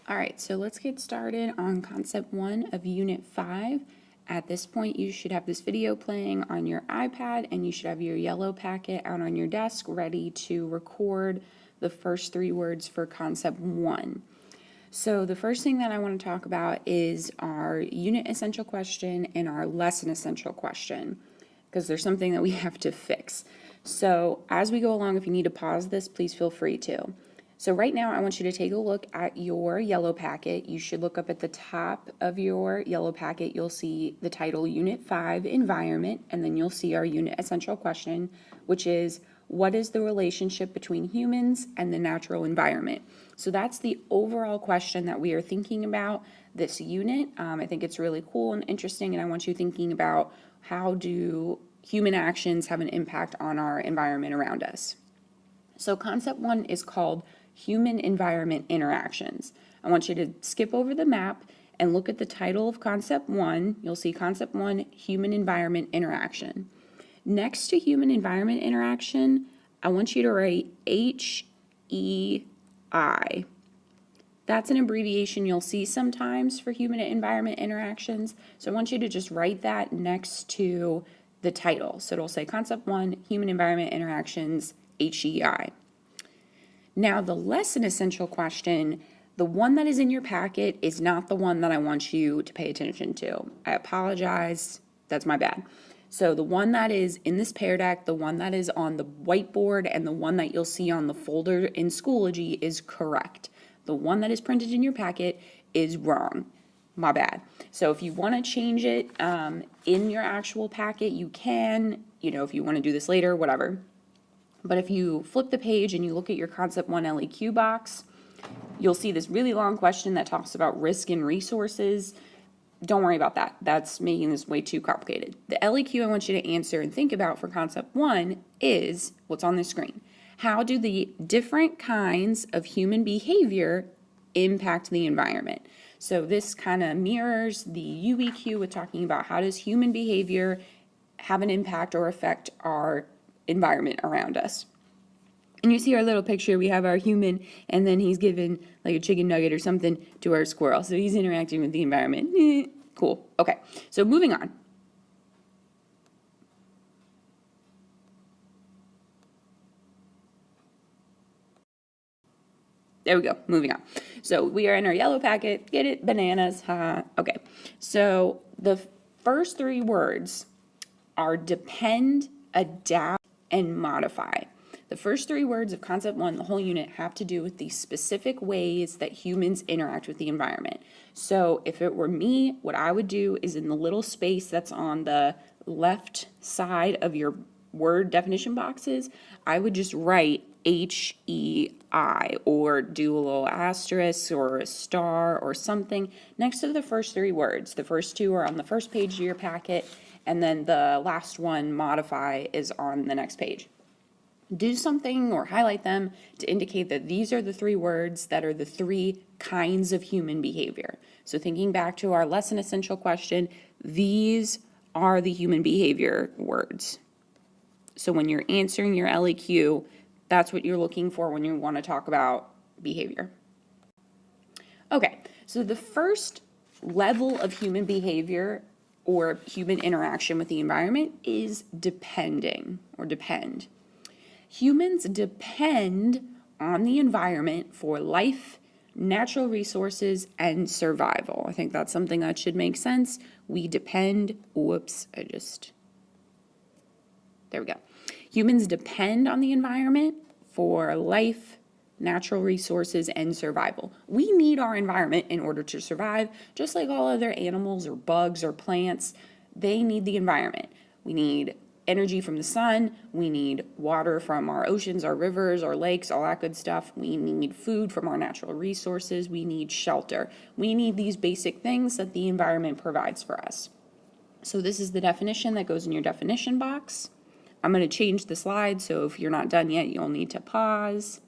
All right, so let's get started on concept 1 of unit 5. At this point, you should have this video playing on your iPad and you should have your yellow packet out on your desk ready to record the first 3 words for concept 1. So the first thing that I want to talk about is our unit essential question and our lesson essential question, because there's something that we have to fix. So as we go along, if you need to pause this, please feel free to. So right now, I want you to take a look at your yellow packet. You should look up at the top of your yellow packet. You'll see the title Unit 5, Environment, and then you'll see our unit essential question, which is, what is the relationship between humans and the natural environment? So that's the overall question that we are thinking about this unit. I think it's really cool and interesting, and I want you thinking about how do human actions have an impact on our environment around us. So concept 1 is called human-environment interactions. I want you to skip over the map and look at the title of concept 1. You'll see concept 1, human-environment interaction. Next to human-environment interaction, I want you to write HEI. That's an abbreviation you'll see sometimes for human-environment interactions. So I want you to just write that next to the title. So it'll say concept 1, human-environment interactions, HEI. Now, the lesson essential question, the one that is in your packet, is not the one that I want you to pay attention to. I apologize. That's my bad. So the one that is in this Pear Deck, the one that is on the whiteboard, and the one that you'll see on the folder in Schoology is correct. The one that is printed in your packet is wrong. My bad. So if you want to change it in your actual packet, you can, if you want to do this later, whatever. But if you flip the page and you look at your Concept 1 LEQ box, you'll see this really long question that talks about risk and resources. Don't worry about that. That's making this way too complicated. The LEQ I want you to answer and think about for Concept 1 is what's on the screen. How do the different kinds of human behavior impact the environment? So this kind of mirrors the UEQ with talking about how does human behavior have an impact or affect our environment around us. And you see our little picture, we have our human, and then he's given like a chicken nugget or something to our squirrel. So he's interacting with the environment. Cool. Okay, so moving on. There we go, moving on. So we are in our yellow packet, get it, bananas, okay. So the first 3 words are depend, adapt, and modify. The first 3 words of concept 1, the whole unit, have to do with the specific ways that humans interact with the environment. So if it were me, what I would do is in the little space that's on the left side of your word definition boxes, I would just write HEI or do a little asterisk or a star or something next to the first 3 words. The first 2 are on the first page of your packet, and then the last one, modify, is on the next page. Do something or highlight them to indicate that these are the 3 words that are the 3 kinds of human behavior. So thinking back to our lesson essential question, these are the human behavior words. So when you're answering your LEQ, that's what you're looking for when you want to talk about behavior. Okay, so the first level of human behavior or human interaction with the environment is depending or depend. Humans depend on the environment for life, natural resources, and survival. I think that's something that should make sense. We depend, there we go. Humans depend on the environment for life, natural resources, and survival. We need our environment in order to survive, just like all other animals or bugs or plants. They need the environment. We need energy from the sun, we need water from our oceans, our rivers, our lakes, all that good stuff. We need food from our natural resources, we need shelter. We need these basic things that the environment provides for us. So this is the definition that goes in your definition box. I'm going to change the slide, so if you're not done yet, you'll need to pause.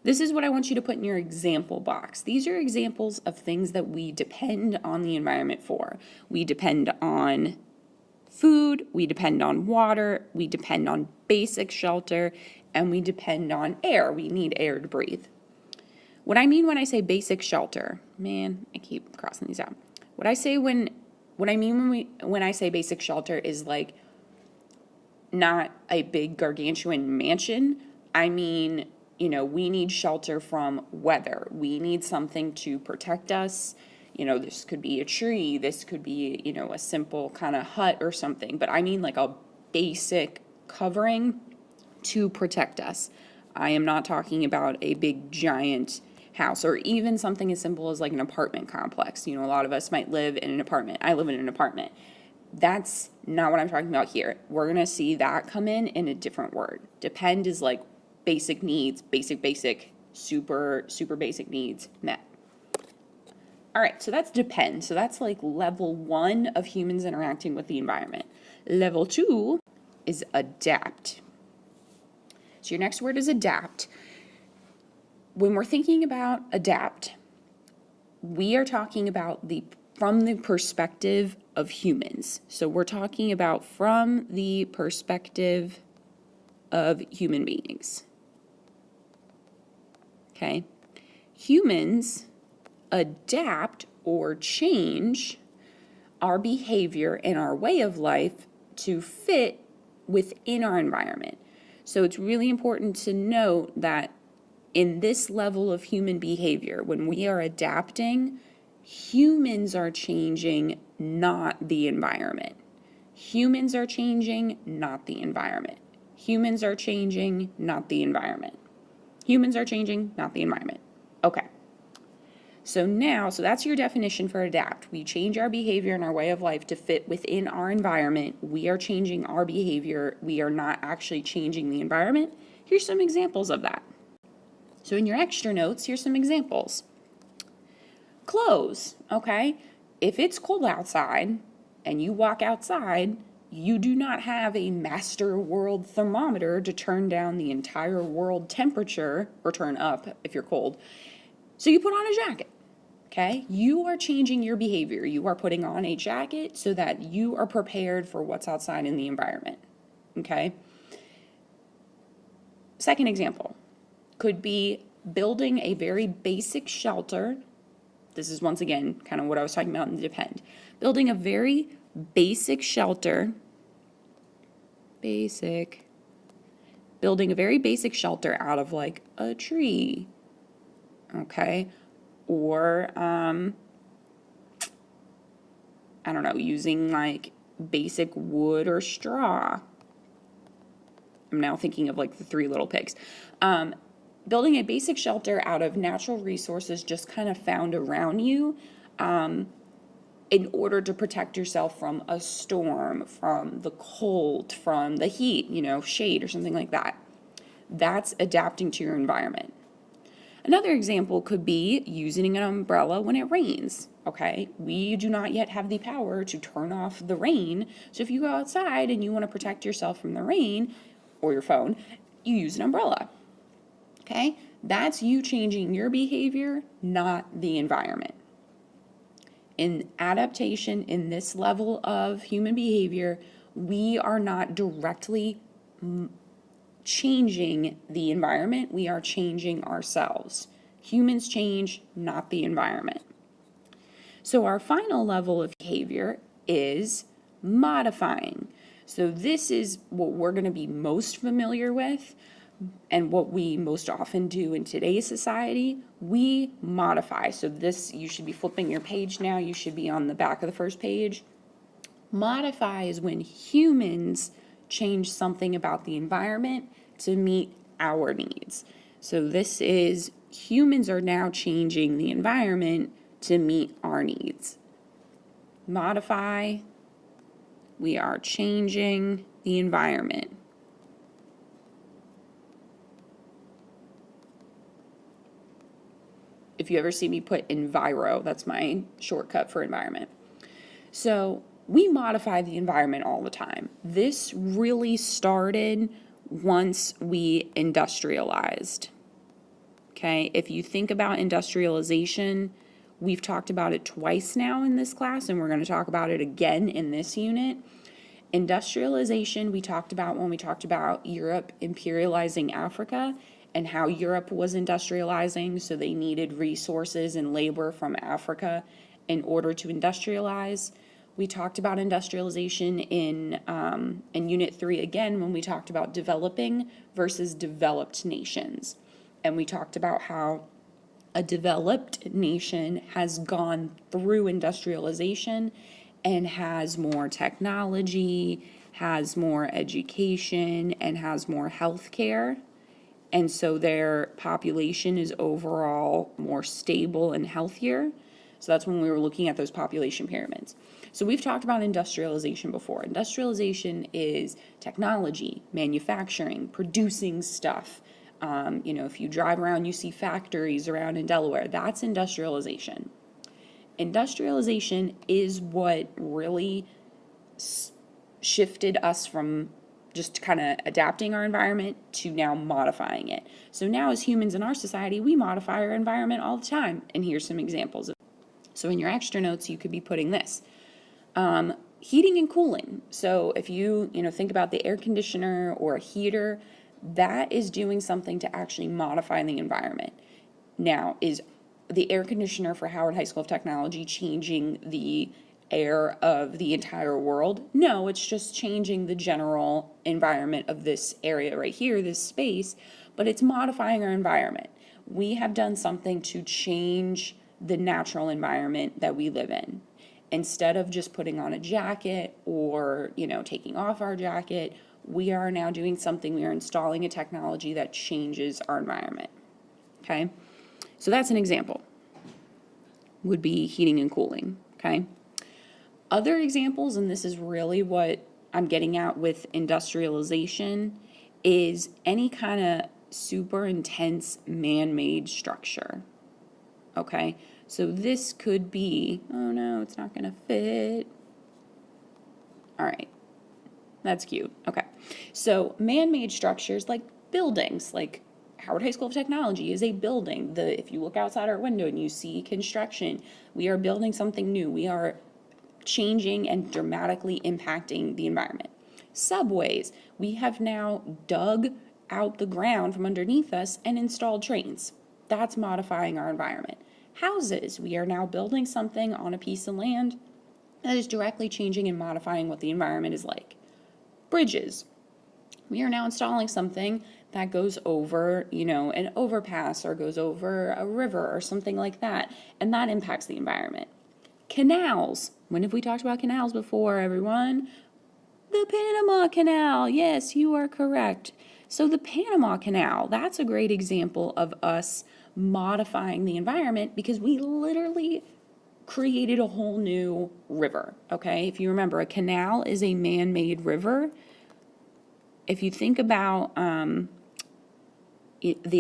This is what I want you to put in your example box. These are examples of things that we depend on the environment for. We depend on food, we depend on water, we depend on basic shelter, and we depend on air. We need air to breathe. What I mean when I say basic shelter, man, I keep crossing these out. What I mean when I say basic shelter is like not a big gargantuan mansion. I mean, we need shelter from weather. We need something to protect us. This could be a tree. This could be, a simple kind of hut or something. But I mean like a basic covering to protect us. I am not talking about a big giant house or even something as simple as like an apartment complex. A lot of us might live in an apartment. I live in an apartment. That's not what I'm talking about here. We're going to see that come in a different word. Depend is like basic needs, basic, super basic needs met. All right, so that's depend. So that's like level 1 of humans interacting with the environment. Level 2 is adapt. So your next word is adapt. When we're thinking about adapt, we are talking about from the perspective of humans. So we're talking about from the perspective of human beings. Okay? Humans adapt or change our behavior and our way of life to fit within our environment. So it's really important to note that in this level of human behavior, when we are adapting, humans are changing, not the environment. Humans are changing, not the environment. Humans are changing, not the environment. Humans are changing, not the environment. Okay. So that's your definition for adapt. We change our behavior and our way of life to fit within our environment. We are changing our behavior. We are not actually changing the environment. Here's some examples of that. So in your extra notes, here's some examples. Clothes, okay? If it's cold outside and you walk outside, you do not have a master world thermometer to turn down the entire world temperature, or turn up if you're cold. So you put on a jacket, okay? You are changing your behavior. You are putting on a jacket so that you are prepared for what's outside in the environment, okay? Second example could be building a very basic shelter. This is once again kind of what I was talking about in the depend. Building a very basic shelter, building a very basic shelter out of like a tree, okay? Or, I don't know, using like basic wood or straw. I'm now thinking of like the 3 Little Pigs. Building a basic shelter out of natural resources just kind of found around you in order to protect yourself from a storm, from the cold, from the heat, shade or something like that. That's adapting to your environment. Another example could be using an umbrella when it rains, okay? We do not yet have the power to turn off the rain, so if you go outside and you want to protect yourself from the rain, or your phone, you use an umbrella, okay? That's you changing your behavior, not the environment. In adaptation, in this level of human behavior, we are not directly changing the environment, we are changing ourselves. Humans change, not the environment. So our final level of behavior is modifying. So this is what we're going to be most familiar with and what we most often do in today's society. We modify. So this, you should be flipping your page now. You should be on the back of the first page. Modify is when humans change something about the environment to meet our needs. So this is humans are now changing the environment to meet our needs. Modify, we are changing the environment. If you ever see me put enviro, that's my shortcut for environment. So we modify the environment all the time. This really started once we industrialized. Okay, if you think about industrialization, we've talked about it twice now in this class, and we're going to talk about it again in this unit. Industrialization, we talked about when we talked about Europe imperializing Africa, and how Europe was industrializing, so they needed resources and labor from Africa in order to industrialize. We talked about industrialization in Unit 3 again when we talked about developing versus developed nations. And we talked about how a developed nation has gone through industrialization and has more technology, has more education, and has more health care. And so their population is overall more stable and healthier. So that's when we were looking at those population pyramids. So we've talked about industrialization before. Industrialization is technology, manufacturing, producing stuff. If you drive around, you see factories around in Delaware. That's industrialization. Industrialization is what really shifted us from just kind of adapting our environment to now modifying it. So now as humans in our society, we modify our environment all the time. And here's some examples. So in your extra notes, you could be putting this. Heating and cooling. So if you think about the air conditioner or a heater, that is doing something to actually modify the environment. Now, is the air conditioner for Howard High School of Technology changing the air of the entire world? No, it's just changing the general environment of this area right here, this space, but it's modifying our environment. We have done something to change the natural environment that we live in. Instead of just putting on a jacket or, taking off our jacket, we are now doing something. We are installing a technology that changes our environment. Okay? So that's an example. Would be heating and cooling. Okay? Other examples, and this is really what I'm getting at with industrialization, is any kind of super intense man-made structure. Okay? So this could be, oh no, it's not going to fit. All right. That's cute. Okay. So man-made structures like buildings, like Howard High School of Technology is a building. If you look outside our window and you see construction, we are building something new. We are changing and dramatically impacting the environment. Subways, we have now dug out the ground from underneath us and installed trains. That's modifying our environment. Houses, we are now building something on a piece of land that is directly changing and modifying what the environment is like. Bridges, we are now installing something that goes over, an overpass or goes over a river or something like that, and that impacts the environment. Canals, when have we talked about canals before, everyone? The Panama Canal, yes, you are correct. So the Panama Canal, that's a great example of us modifying the environment because we literally created a whole new river, okay? If you remember, a canal is a man-made river. If you think about the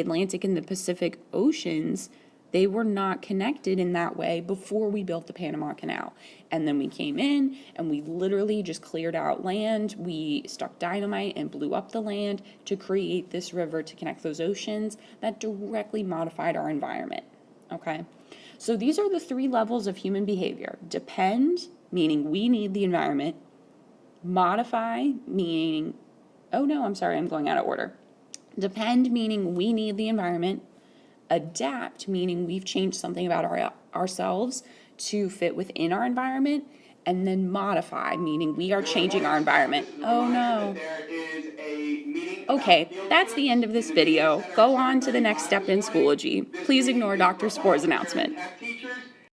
Atlantic and the Pacific Oceans, they were not connected in that way before we built the Panama Canal. And then we came in and we literally just cleared out land. We stuck dynamite and blew up the land to create this river to connect those oceans that directly modified our environment, okay? So these are the 3 levels of human behavior. Depend, meaning we need the environment. Modify, meaning, oh no, I'm sorry, I'm going out of order. Depend, meaning we need the environment. Adapt, meaning we've changed something about ourselves to fit within our environment. And then modify, meaning we are changing our environment. Oh no. Okay, that's the end of this video. Go on to the next step in Schoology. Please ignore Dr. Spore's announcement.